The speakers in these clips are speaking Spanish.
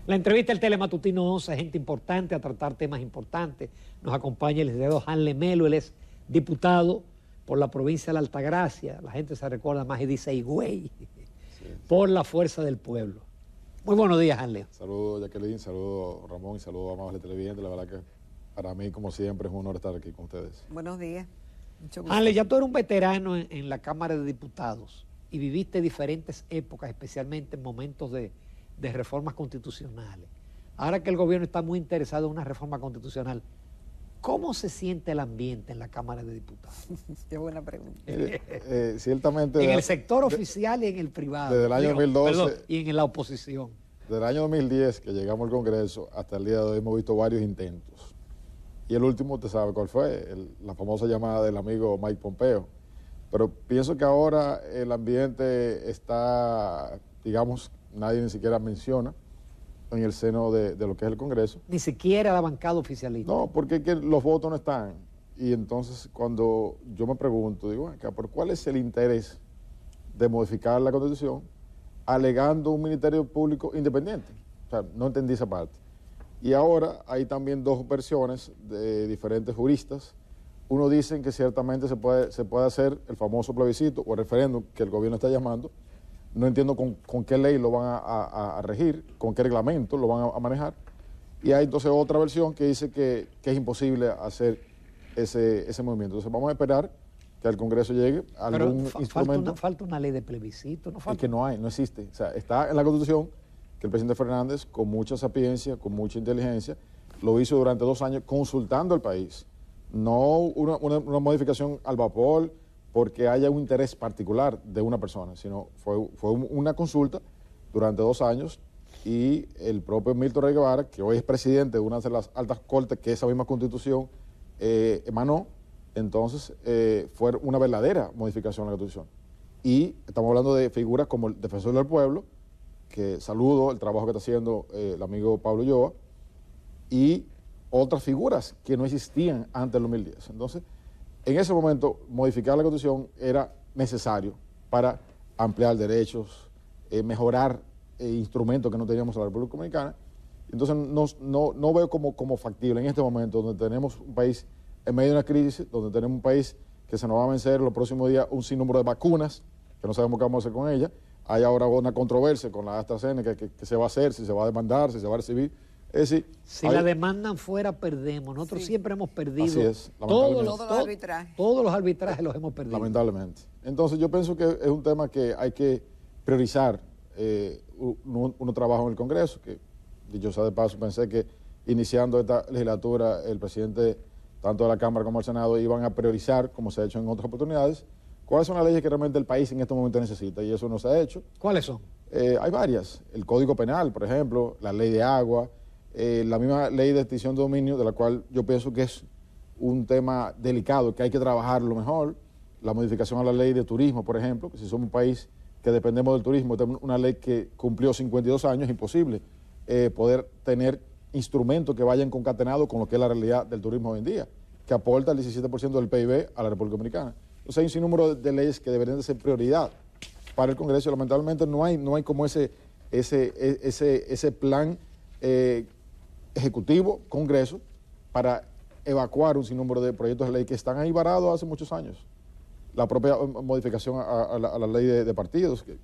La entrevista del Telematutino 11, gente importante a tratar temas importantes. Nos acompaña el licenciado Hanle Melo, él es diputado por la provincia de la Altagracia. La gente se recuerda más y dice Higüey, por la Fuerza del Pueblo. Muy buenos días, Hanle. Saludos, Jacqueline, saludos, Ramón, y saludos a amables televidentes. La verdad que para mí, como siempre, es un honor estar aquí con ustedes. Buenos días. Mucho gusto. Hanle, ya tú eres un veterano en la Cámara de Diputados y viviste diferentes épocas, especialmente en momentos de reformas constitucionales. Ahora que el gobierno está muy interesado en una reforma constitucional, ¿cómo se siente el ambiente en la Cámara de Diputados? Qué buena pregunta. Ciertamente... En el sector oficial y en el privado. Desde el año 2012... Perdón, y en la oposición. Desde el año 2010 que llegamos al Congreso hasta el día de hoy hemos visto varios intentos. Y el último, usted sabe cuál fue, la famosa llamada del amigo Mike Pompeo. Pero pienso que ahora el ambiente está, digamos, nadie ni siquiera menciona en el seno de lo que es el Congreso. Ni siquiera la bancada oficialista. No, porque es que los votos no están. Y entonces cuando yo me pregunto, digo, acá, ¿por cuál es el interés de modificar la Constitución alegando un Ministerio Público independiente? O sea, no entendí esa parte. Y ahora hay también dos versiones de diferentes juristas. Uno dicen que ciertamente se puede hacer el famoso plebiscito o referéndum que el gobierno está llamando. No entiendo con qué ley lo van a regir, con qué reglamento lo van a manejar. Y hay entonces otra versión que dice que es imposible hacer ese movimiento. Entonces vamos a esperar que al Congreso llegue algún instrumento. Falta una ley de plebiscito, ¿no falta? Es que no hay, no existe. O sea, está en la Constitución que el presidente Fernández, con mucha sapiencia, con mucha inteligencia, lo hizo durante 2 años consultando al país. No una modificación al vapor, porque haya un interés particular de una persona, sino fue una consulta durante 2 años y el propio Milton Rey Guevara, que hoy es presidente de una de las altas cortes que esa misma Constitución emanó, entonces fue una verdadera modificación de la Constitución. Y estamos hablando de figuras como el defensor del pueblo, que saludo el trabajo que está haciendo el amigo Pablo Ulloa, y otras figuras que no existían antes del 2010. Entonces, en ese momento, modificar la Constitución era necesario para ampliar derechos, mejorar instrumentos que no teníamos en la República Dominicana. Entonces, no veo como factible en este momento, donde tenemos un país en medio de una crisis, donde tenemos un país que se nos va a vencer los próximos días un sinnúmero de vacunas, que no sabemos qué vamos a hacer con ellas. Hay ahora una controversia con la AstraZeneca, que se va a hacer, si se va a demandar, si se va a recibir. Es decir, si la demandan fuera, perdemos. Nosotros siempre hemos perdido. Así es, todos los arbitrajes los hemos perdido. Lamentablemente. Entonces yo pienso que es un tema que hay que priorizar uno trabajo en el Congreso, que dicho sea de paso, pensé que iniciando esta legislatura el presidente, tanto de la Cámara como del Senado, iban a priorizar, como se ha hecho en otras oportunidades, cuáles son las leyes que realmente el país en este momento necesita, y eso no se ha hecho. ¿Cuáles son? Hay varias. El Código Penal, por ejemplo, la ley de agua, la misma ley de extinción de dominio, de la cual yo pienso que es un tema delicado, que hay que trabajarlo mejor. La modificación a la ley de turismo, por ejemplo, que si somos un país que dependemos del turismo, tenemos una ley que cumplió 52 años, es imposible poder tener instrumentos que vayan concatenados con lo que es la realidad del turismo hoy en día, que aporta el 17% del PIB a la República Dominicana. Entonces hay un sinnúmero de leyes que deberían de ser prioridad para el Congreso y lamentablemente no hay como ese plan ejecutivo, Congreso, para evacuar un sinnúmero de proyectos de ley que están ahí varados hace muchos años. La propia modificación a la ley de partidos, que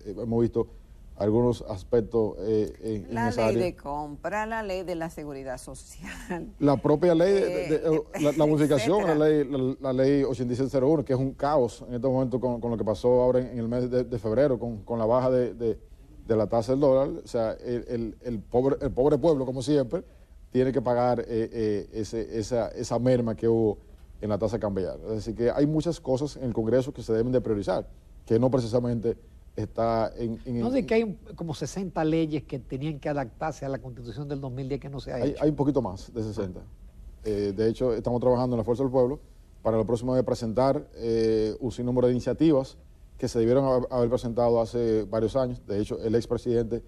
hemos visto algunos aspectos en esa área. La ley de compra, la ley de la seguridad social. La propia ley, la modificación a la ley 8701, que es un caos en este momento con lo que pasó ahora en el mes de febrero, con la baja de la tasa del dólar. O sea, el pobre pueblo, como siempre, tiene que pagar esa merma que hubo en la tasa cambiaria. Es decir, que hay muchas cosas en el Congreso que se deben de priorizar, que no precisamente está no, de que hay como 60 leyes que tenían que adaptarse a la Constitución del 2010 que no se ha hecho. Hay un poquito más de 60. De hecho, estamos trabajando en la Fuerza del Pueblo para el próximo día presentar un sinnúmero de iniciativas que se debieron haber presentado hace varios años. De hecho, el expresidente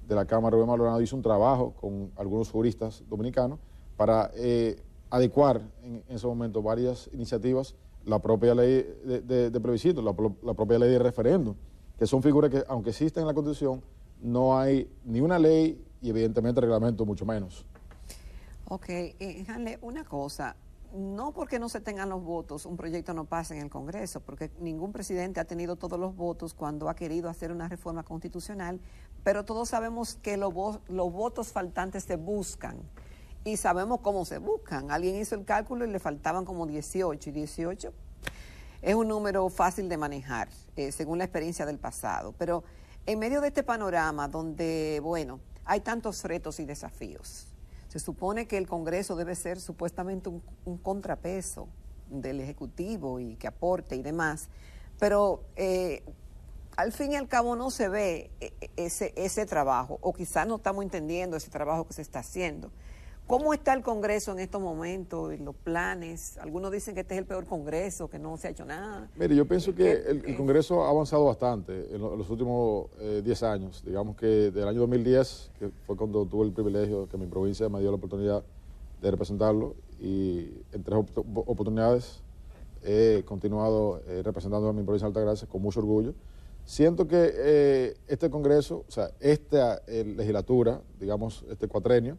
de la Cámara, Rubén Maldonado, hizo un trabajo con algunos juristas dominicanos para adecuar en ese momento varias iniciativas, la propia ley de plebiscito, la propia ley de referéndum, que son figuras que, aunque existen en la Constitución, no hay ni una ley y evidentemente el reglamento mucho menos. Ok, Hanle, una cosa, no porque no se tengan los votos, un proyecto no pasa en el Congreso, porque ningún presidente ha tenido todos los votos cuando ha querido hacer una reforma constitucional, pero todos sabemos que los votos faltantes se buscan y sabemos cómo se buscan. Alguien hizo el cálculo y le faltaban como 18, y 18 es un número fácil de manejar, según la experiencia del pasado. Pero en medio de este panorama donde, bueno, hay tantos retos y desafíos, se supone que el Congreso debe ser supuestamente un contrapeso del Ejecutivo y que aporte y demás, pero al fin y al cabo no se ve ese trabajo, o quizás no estamos entendiendo ese trabajo que se está haciendo. ¿Cómo está el Congreso en estos momentos, en los planes? Algunos dicen que este es el peor Congreso, que no se ha hecho nada. Mire, yo pienso que el Congreso ha avanzado bastante en los últimos 10 años. Digamos que del año 2010, que fue cuando tuve el privilegio, que mi provincia me dio la oportunidad de representarlo, y en 3 oportunidades he continuado representando a mi provincia de Altagracia con mucho orgullo. Siento que este Congreso, o sea, esta legislatura, digamos, este cuatrenio,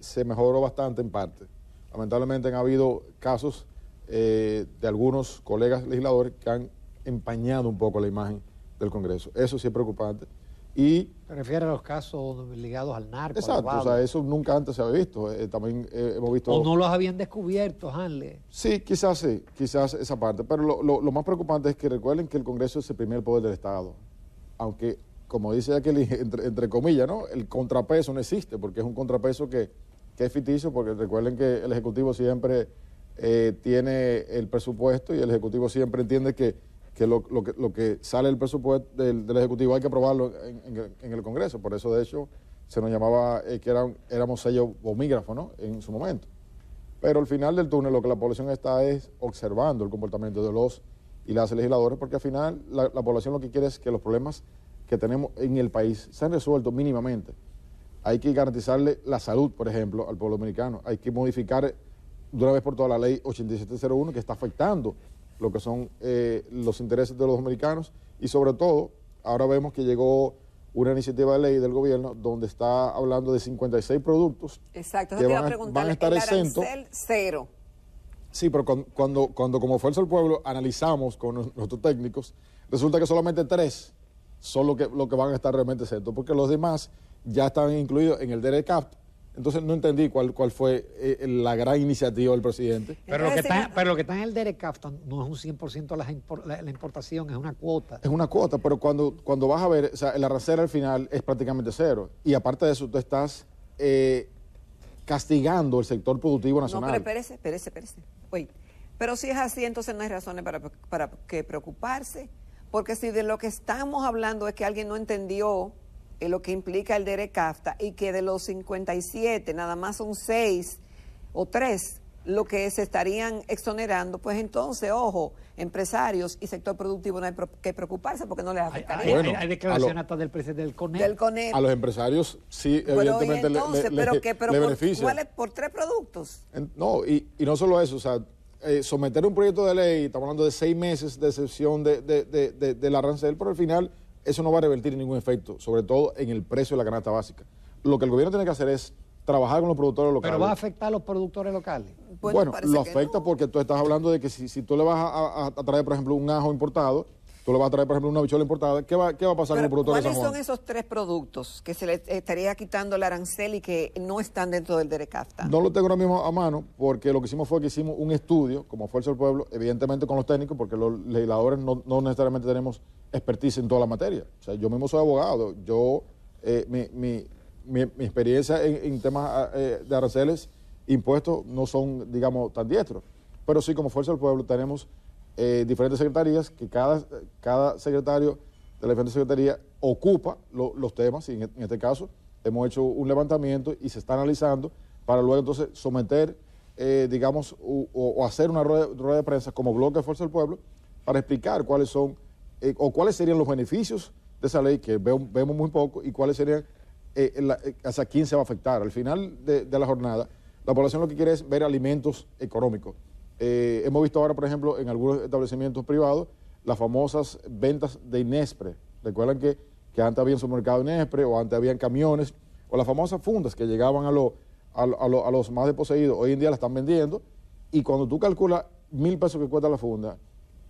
se mejoró bastante en parte. Lamentablemente han habido casos de algunos colegas legisladores que han empañado un poco la imagen del Congreso. Eso sí es preocupante. Y ¿te refieres a los casos ligados al narco? exacto, o sea, eso nunca antes se había visto. También hemos visto... ¿O no los habían descubierto, Hanle? Sí, quizás esa parte. Pero lo más preocupante es que recuerden que el Congreso es el primer poder del Estado. Aunque, como dice aquel, entre comillas, ¿no? El contrapeso no existe, porque es un contrapeso que es ficticio, porque recuerden que el Ejecutivo siempre tiene el presupuesto y el Ejecutivo siempre entiende que lo que sale del presupuesto del Ejecutivo hay que aprobarlo en el Congreso. Por eso, de hecho, se nos llamaba que éramos sello bomígrafo, ¿no? En su momento. Pero al final del túnel lo que la población está es observando el comportamiento de los y las legisladores, porque al final la población lo que quiere es que los problemas que tenemos en el país se han resuelto mínimamente. Hay que garantizarle la salud, por ejemplo, al pueblo dominicano. Hay que modificar de una vez por todas la ley 8701 que está afectando lo que son los intereses de los dominicanos, y sobre todo, ahora vemos que llegó una iniciativa de ley del gobierno donde está hablando de 56 productos. Exacto, que van a estar exentos. Cero. Sí, pero cuando como Fuerza del Pueblo analizamos con nuestros técnicos, resulta que solamente 3 son lo que van a estar realmente exentos, porque los demás ya están incluidos en el DERECAFTA. Entonces no entendí cuál fue la gran iniciativa del presidente. Pero lo que está en el DERECAFTA no es un 100% la importación, es una cuota. Es una cuota, pero cuando vas a ver, o sea, el arancel al final es prácticamente cero. Y aparte de eso, tú estás castigando el sector productivo nacional. No, pero espérese. Oye, pero si es así, entonces no hay razones para que preocuparse. Porque si de lo que estamos hablando es que alguien no entendió lo que implica el DERECAFTA y que de los 57 nada más son 6 o 3 lo que se estarían exonerando, pues entonces, ojo, empresarios y sector productivo no hay que preocuparse porque no les afectaría. Hay declaración hasta del presidente del CONEP. A los empresarios sí, evidentemente le beneficia. ¿Cuál es? ¿Por 3 productos? No, y no solo eso, o sea, someter un proyecto de ley, estamos hablando de 6 meses de excepción del arancel, pero al final eso no va a revertir ningún efecto, sobre todo en el precio de la canasta básica. Lo que el gobierno tiene que hacer es trabajar con los productores locales. ¿Pero va a afectar a los productores locales? Bueno, lo afecta porque tú estás hablando de que si tú le vas a traer, por ejemplo, un ajo importado, tú le vas a traer, por ejemplo, una habichuela importada, ¿qué va a pasar con los productores de San Juan? ¿Cuáles son esos 3 productos que se les estaría quitando el arancel y que no están dentro del DERECAFTA? No lo tengo ahora mismo a mano, porque lo que hicimos fue que hicimos un estudio como Fuerza del Pueblo, evidentemente con los técnicos, porque los legisladores no necesariamente tenemos expertise en toda la materia. O sea, yo mismo soy abogado, mi experiencia en temas de aranceles, impuestos, no son, digamos, tan diestros. Pero sí, como Fuerza del Pueblo tenemos diferentes secretarías, que cada secretario de la diferente secretaría ocupa los temas, y en este caso hemos hecho un levantamiento y se está analizando para luego entonces someter, digamos, o hacer una rueda de prensa como bloque de Fuerza del Pueblo para explicar cuáles son o cuáles serían los beneficios de esa ley, que vemos muy poco, y cuáles serían, hacia quién se va a afectar. Al final de la jornada, la población lo que quiere es ver alimentos económicos. Hemos visto ahora, por ejemplo, en algunos establecimientos privados, las famosas ventas de Inespre. Recuerdan que antes había un supermercado Inespre, o antes habían camiones o las famosas fundas que llegaban a los más desposeídos, hoy en día la están vendiendo, y cuando tú calculas 1.000 pesos que cuesta la funda,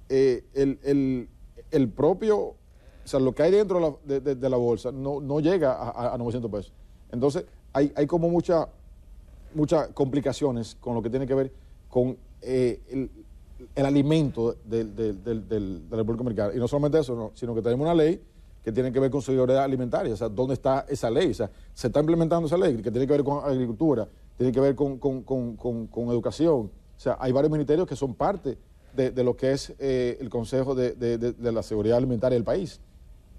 el propio, o sea, lo que hay dentro de la bolsa no llega a 900 pesos. Entonces, hay como muchas complicaciones con lo que tiene que ver con el alimento de la República Dominicana. Y no solamente eso, sino que tenemos una ley que tiene que ver con seguridad alimentaria. O sea, ¿dónde está esa ley? O sea, se está implementando esa ley que tiene que ver con agricultura, tiene que ver con educación. O sea, hay varios ministerios que son parte de lo que es el Consejo de la Seguridad Alimentaria del país,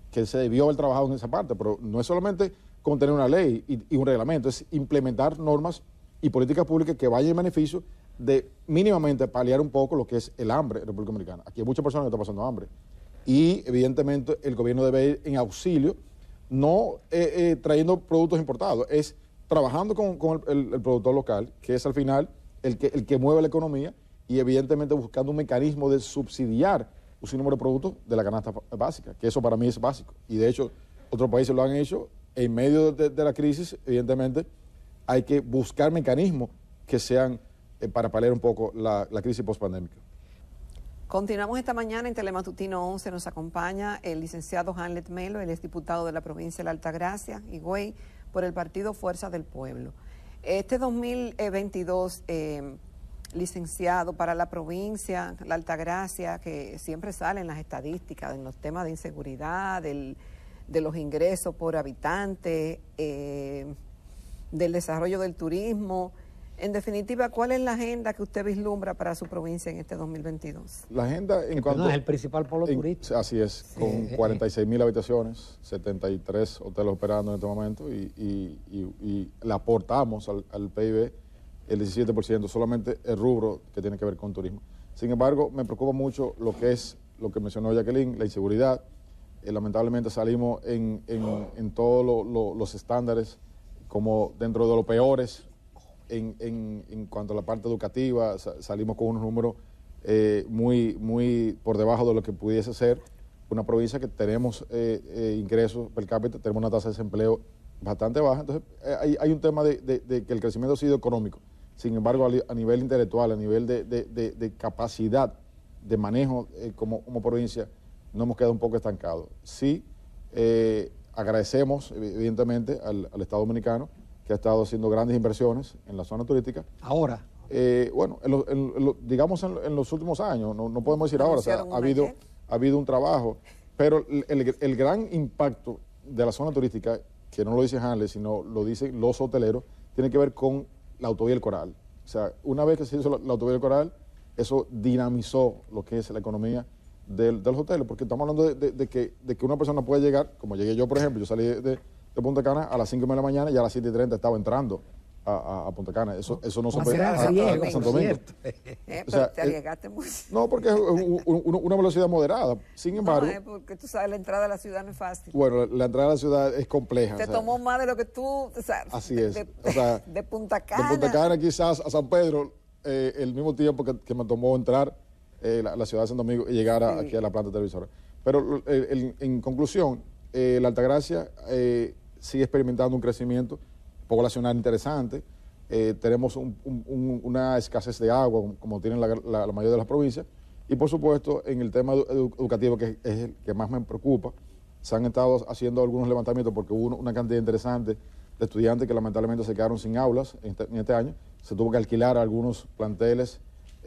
que se debió haber trabajado en esa parte, pero no es solamente con tener una ley y un reglamento, es implementar normas y políticas públicas que vayan en beneficio de mínimamente paliar un poco lo que es el hambre en la República Dominicana. Aquí hay muchas personas que están pasando hambre y evidentemente el gobierno debe ir en auxilio, no trayendo productos importados, es trabajando con el productor local, que es al final el que mueve la economía, y evidentemente buscando un mecanismo de subsidiar un sinnúmero de productos de la canasta básica, que eso para mí es básico. Y de hecho, otros países lo han hecho. En medio de la crisis, evidentemente, hay que buscar mecanismos que sean para paliar un poco la crisis postpandémica. Continuamos esta mañana en Telematutino 11. Nos acompaña el licenciado Hamlet Melo, él es diputado de la provincia de la Altagracia, Higüey, por el partido Fuerza del Pueblo. Este 2022, licenciado, para la provincia, la Altagracia, que siempre salen las estadísticas en los temas de inseguridad, de los ingresos por habitante, del desarrollo del turismo. En definitiva, ¿cuál es la agenda que usted vislumbra para su provincia en este 2022? La agenda en cuanto... No es el principal polo turístico. Así es, sí, con 46.000 habitaciones, 73 hoteles operando en este momento y le aportamos al PIB el 17%, solamente el rubro que tiene que ver con turismo. Sin embargo, me preocupa mucho lo que mencionó Jacqueline, la inseguridad. Lamentablemente salimos en todos los estándares como dentro de los peores. En cuanto a la parte educativa, salimos con unos números muy por debajo de lo que pudiese ser una provincia que tenemos ingresos per cápita, tenemos una tasa de desempleo bastante baja. Entonces, hay un tema de que el crecimiento ha sido económico. Sin embargo, a nivel intelectual, a nivel de capacidad de manejo como provincia, nos hemos quedado un poco estancados. Sí, agradecemos evidentemente al Estado Dominicano, que ha estado haciendo grandes inversiones en la zona turística. Ahora. Bueno, digamos en los últimos años, no podemos decir ahora, o sea, ha habido un trabajo, pero el gran impacto de la zona turística, que no lo dice Hanley, sino lo dicen los hoteleros, tiene que ver con la autovía El Coral. O sea, una vez que se hizo la autovía El Coral, eso dinamizó lo que es la economía de los hoteles, porque estamos hablando de que una persona puede llegar, como llegué yo, por ejemplo, yo salí de Punta Cana a las 5 de la mañana y a las 7:30 estaba entrando a Punta Cana. Eso no se puede a Santo Domingo. O sea, te arriesgaste mucho. No, porque es una velocidad moderada. Sin embargo... No, porque tú sabes, la entrada a la ciudad no es fácil. Bueno, la entrada a la ciudad es compleja. Te tomó más de lo que tú... O sea, así es. De Punta Cana. De Punta Cana quizás a San Pedro, el mismo tiempo que me tomó entrar la ciudad de Santo Domingo y llegar aquí a la planta televisora. Pero en conclusión, la Altagracia sigue experimentando un crecimiento poblacional interesante. Tenemos una escasez de agua, como tienen la mayoría de las provincias. Y por supuesto, en el tema educativo, que es el que más me preocupa, se han estado haciendo algunos levantamientos porque hubo una cantidad interesante de estudiantes que lamentablemente se quedaron sin aulas en este año. Se tuvo que alquilar algunos planteles,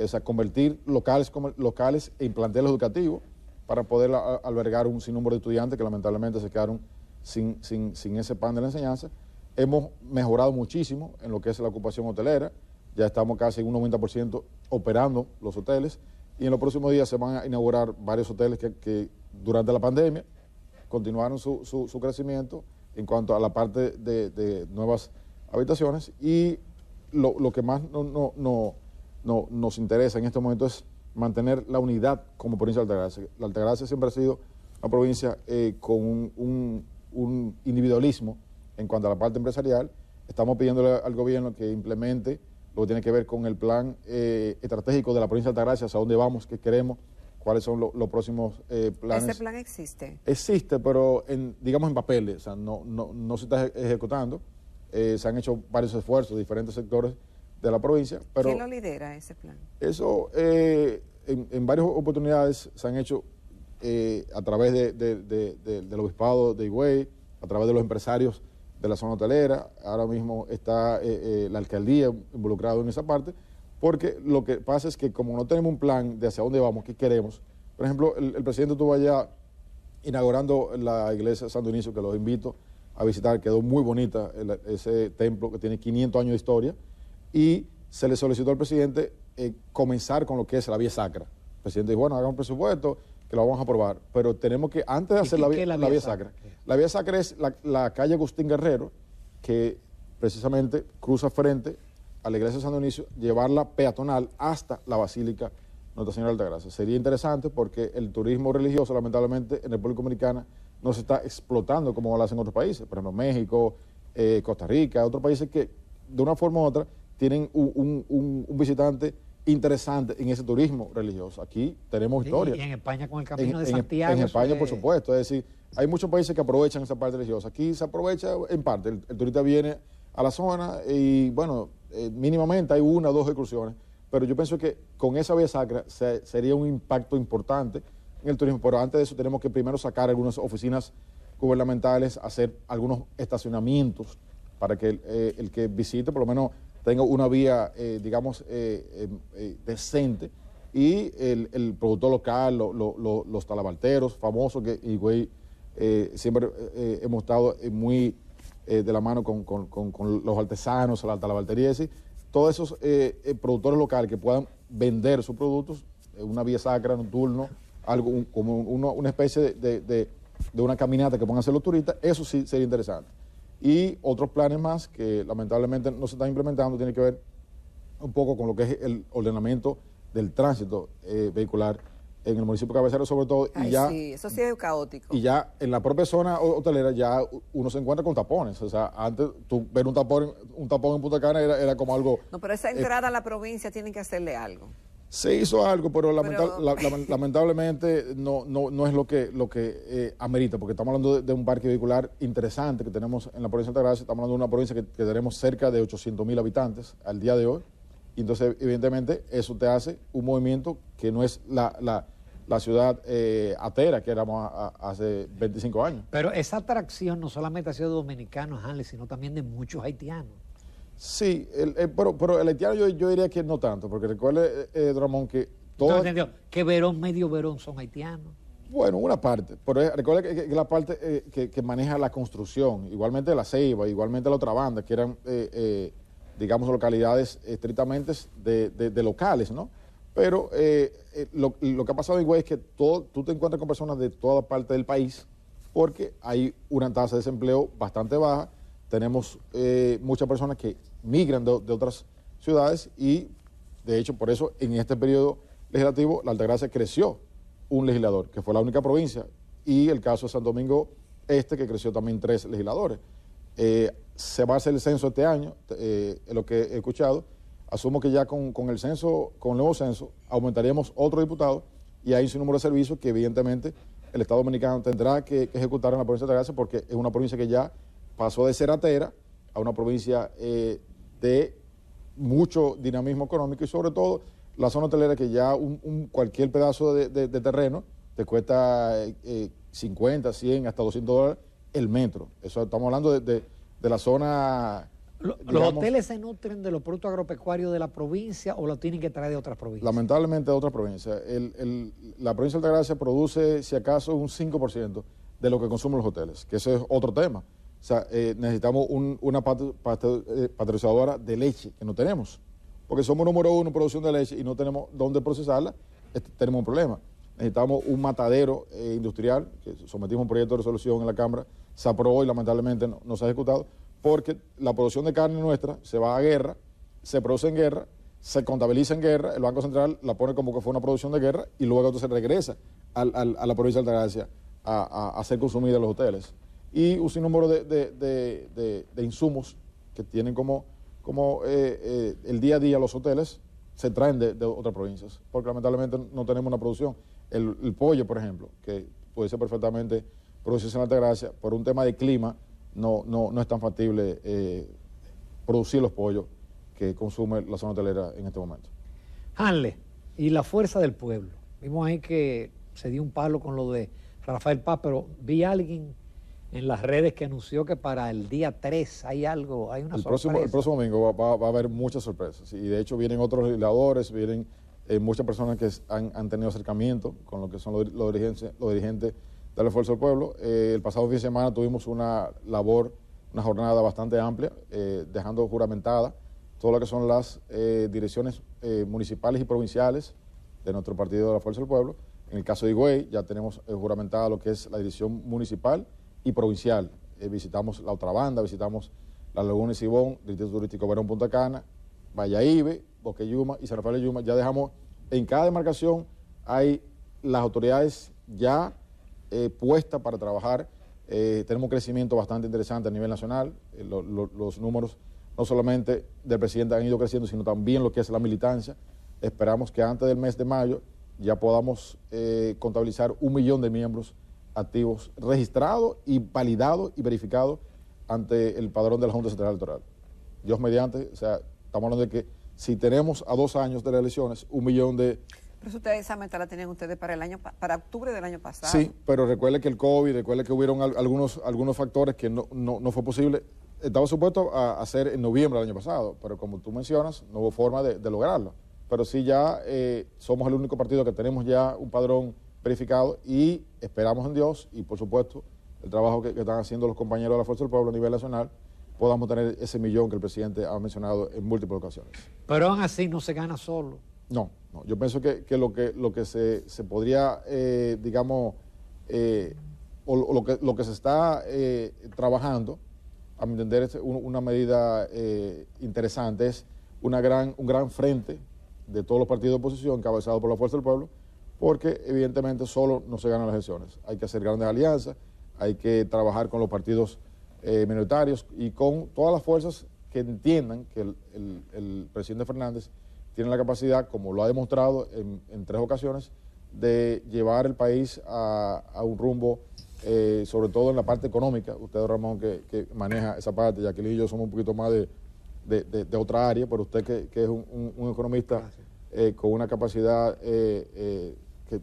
o sea, convertir locales en planteles educativos para poder albergar un sinnúmero de estudiantes que lamentablemente se quedaron sin ese pan de la enseñanza. Hemos mejorado muchísimo en lo que es la ocupación hotelera, ya estamos casi en un 90% operando los hoteles y en los próximos días se van a inaugurar varios hoteles que durante la pandemia continuaron su crecimiento en cuanto a la parte de nuevas habitaciones y lo que más nos interesa en este momento es mantener la unidad como provincia de Altagracia. La Altagracia siempre ha sido una provincia con un individualismo en cuanto a la parte empresarial. Estamos pidiéndole al gobierno que implemente lo que tiene que ver con el plan estratégico de la provincia de Altagracia, hacia dónde vamos, qué queremos, cuáles son los próximos planes. ¿Ese plan existe? Existe, pero digamos en papeles, o sea, no se está ejecutando. se han hecho varios esfuerzos de diferentes sectores de la provincia. Pero ¿quién lo lidera ese plan? Eso en varias oportunidades se han hecho a través del obispado de Higüey, a través de los empresarios de la zona hotelera. Ahora mismo está la alcaldía involucrada en esa parte, porque lo que pasa es que como no tenemos un plan de hacia dónde vamos, qué queremos. Por ejemplo, el presidente estuvo allá inaugurando la iglesia de Santo Inicio, que los invito a visitar. Quedó muy bonita ese templo que tiene 500 años de historia, y se le solicitó al presidente comenzar con lo que es la vía sacra. El presidente dijo, bueno, hagan un presupuesto que lo vamos a aprobar, pero tenemos que, antes de hacer la vía sacra, la vía sacra es la calle Agustín Guerrero, que precisamente cruza frente a la iglesia de San Dionisio, llevarla peatonal hasta la Basílica Nuestra Señora de Altagracia. Sería interesante porque el turismo religioso, lamentablemente, en República Dominicana no se está explotando como lo hacen otros países, por ejemplo, México, Costa Rica, otros países que de una forma u otra tienen un visitante interesante en ese turismo religioso. Aquí tenemos historia. Y en España con el Camino de Santiago. En España, por supuesto. Es decir, hay muchos países que aprovechan esa parte religiosa. Aquí se aprovecha en parte. El turista viene a la zona y, bueno, mínimamente hay 1 o 2 excursiones. Pero yo pienso que con esa vía sacra sería un impacto importante en el turismo. Pero antes de eso tenemos que primero sacar algunas oficinas gubernamentales, hacer algunos estacionamientos para que el que visite por lo menos tenga una vía, digamos, decente, y el productor local, los talabarteros famosos, que Higüey siempre hemos estado muy de la mano con los artesanos, la talabartería, es decir, todos esos productores locales que puedan vender sus productos, una vía sacra, nocturno, algo como una especie de una caminata que puedan hacer los turistas, eso sí sería interesante. Y otros planes más que lamentablemente no se están implementando, tiene que ver un poco con lo que es el ordenamiento del tránsito vehicular en el municipio cabecero sobre todo. Sí, eso sí es caótico. Y ya en la propia zona hotelera ya uno se encuentra con tapones. O sea, antes tú ver un tapón en Punta Cana era como algo... No, pero esa entrada a la provincia tienen que hacerle algo. Se hizo algo, pero lamentablemente no es lo que amerita, porque estamos hablando de un parque vehicular interesante que tenemos en la provincia de Altagracia. Estamos hablando de una provincia que tenemos cerca de 800,000 habitantes al día de hoy, y entonces evidentemente eso te hace un movimiento que no es la ciudad atera que éramos hace 25 años. Pero esa atracción no solamente ha sido de dominicanos, Hanley, sino también de muchos haitianos. Sí, pero el haitiano yo diría que no tanto, porque recuerde, Ramón, que todo... ¿Entendió? Que Verón, medio Verón son haitianos. Bueno, una parte, pero recuerde que la parte que maneja la construcción, igualmente La Ceiba, igualmente la otra banda, que eran, digamos, localidades estrictamente de locales, ¿no? Pero lo que ha pasado en Higüey es que tú te encuentras con personas de toda parte del país, porque hay una tasa de desempleo bastante baja. Tenemos muchas personas que migran de otras ciudades, y de hecho por eso en este periodo legislativo la Altagracia creció un legislador, que fue la única provincia, y el caso de Santo Domingo Este, que creció también 3 legisladores. Se va a hacer el censo este año, es lo que he escuchado. Asumo que ya con el censo, con el nuevo censo, aumentaríamos otro diputado, y hay un número de servicios que evidentemente el Estado Dominicano tendrá que ejecutar en la provincia de Altagracia, porque es una provincia que ya pasó de ser atera a una provincia de mucho dinamismo económico, y sobre todo la zona hotelera, que ya cualquier pedazo de terreno te cuesta 50, 100, hasta $200 el metro. Eso estamos hablando de la zona... ¿Los hoteles se nutren de los productos agropecuarios de la provincia o los tienen que traer de otras provincias? Lamentablemente de otras provincias. La provincia de Altagracia produce, si acaso, un 5% de lo que consumen los hoteles, que eso es otro tema. O sea, necesitamos una pasteurizadora de leche, que no tenemos, porque somos número 1 en producción de leche y no tenemos dónde procesarla. Tenemos un problema. Necesitamos un matadero industrial, que sometimos un proyecto de resolución en la Cámara, se aprobó y lamentablemente no se ha ejecutado, porque la producción de carne nuestra se va a guerra, se produce en guerra, se contabiliza en guerra, el Banco Central la pone como que fue una producción de guerra, y luego entonces regresa a la provincia de Altagracia a ser consumida en los hoteles. Y un sinnúmero de insumos que tienen como el día a día los hoteles, se traen de otras provincias, porque lamentablemente no tenemos una producción. El pollo, por ejemplo, que puede ser perfectamente producido en Altagracia, por un tema de clima, no es tan factible producir los pollos que consume la zona hotelera en este momento. Hanle, y la fuerza del pueblo. Vimos ahí que se dio un palo con lo de Rafael Paz, pero vi a alguien en las redes que anunció que para el día 3 hay algo, hay una sorpresa. El próximo domingo va a haber muchas sorpresas. Y de hecho vienen otros legisladores, vienen muchas personas que han tenido acercamiento con lo que son los dirigentes de la Fuerza del Pueblo. El pasado fin de semana tuvimos una jornada bastante amplia, dejando juramentada todo lo que son las direcciones municipales y provinciales de nuestro partido de la Fuerza del Pueblo. En el caso de Higüey ya tenemos juramentada lo que es la dirección municipal y provincial. Visitamos la otra banda, visitamos la Laguna de Sibón, Distrito Turístico Verón Punta Cana, Valladolid, Boca Yuma y San Rafael de Yuma. Ya dejamos, en cada demarcación hay las autoridades ya puestas para trabajar. Tenemos un crecimiento bastante interesante a nivel nacional. Los números no solamente del presidente han ido creciendo, sino también lo que es la militancia. Esperamos que antes del mes de mayo ya podamos contabilizar 1 millón de miembros activos registrados y validados y verificados ante el padrón de la Junta Central Electoral. Dios mediante, o sea, estamos hablando de que si tenemos a 2 años de las elecciones, 1 millón de... Pero esa meta la tenían ustedes para octubre del año pasado. Sí, pero recuerde que el COVID, recuerde que hubieron algunos factores que no fue posible. Estaba supuesto a hacer en noviembre del año pasado, pero como tú mencionas, no hubo forma de lograrlo. Pero sí ya somos el único partido que tenemos ya un padrón verificado y esperamos en Dios y por supuesto el trabajo que están haciendo los compañeros de la Fuerza del Pueblo a nivel nacional, podamos tener ese 1 millón que el presidente ha mencionado en múltiples ocasiones. Pero aún así no se gana solo. No, yo pienso que lo que se podría, digamos, o lo que se está trabajando, a mi entender, es una medida interesante, es un gran frente de todos los partidos de oposición encabezados por la Fuerza del Pueblo, porque evidentemente solo no se ganan las elecciones. Hay que hacer grandes alianzas, hay que trabajar con los partidos minoritarios y con todas las fuerzas que entiendan que el presidente Fernández tiene la capacidad, como lo ha demostrado en 3 ocasiones, de llevar el país a un rumbo, sobre todo en la parte económica. Usted, Ramón, que maneja esa parte, Jacqueline y yo somos un poquito más de otra área, pero usted que es un economista con una capacidad que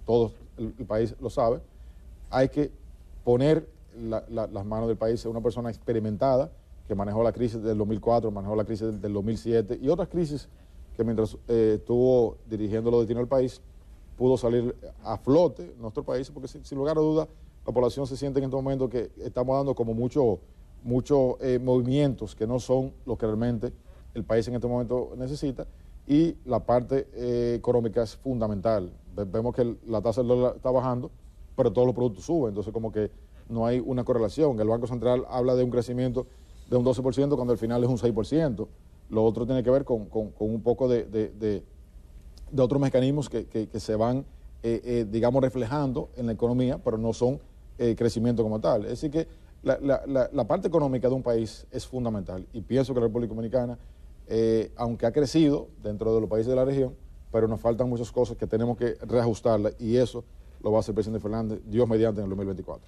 todo el país lo sabe, hay que poner las manos del país en una persona experimentada que manejó la crisis del 2004, manejó la crisis del 2007 y otras crisis que mientras estuvo dirigiendo los destinos del país, pudo salir a flote nuestro país, porque sin lugar a dudas la población se siente en este momento que estamos dando como muchos movimientos que no son los que realmente el país en este momento necesita, y la parte económica es fundamental. Vemos que la tasa del dólar está bajando, pero todos los productos suben, entonces como que no hay una correlación. El Banco Central habla de un crecimiento de un 12% cuando al final es un 6%. Lo otro tiene que ver con un poco de otros mecanismos que se van, digamos, reflejando en la economía, pero no son crecimiento como tal. Es decir que la parte económica de un país es fundamental y pienso que la República Dominicana, aunque ha crecido dentro de los países de la región, pero nos faltan muchas cosas que tenemos que reajustarlas y eso lo va a hacer el presidente Fernández, Dios mediante, en el 2024.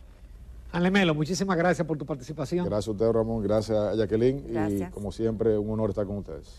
Hanle Melo, muchísimas gracias por tu participación. Gracias a usted, Ramón, gracias a Jacqueline Gracias. y como siempre un honor estar con ustedes.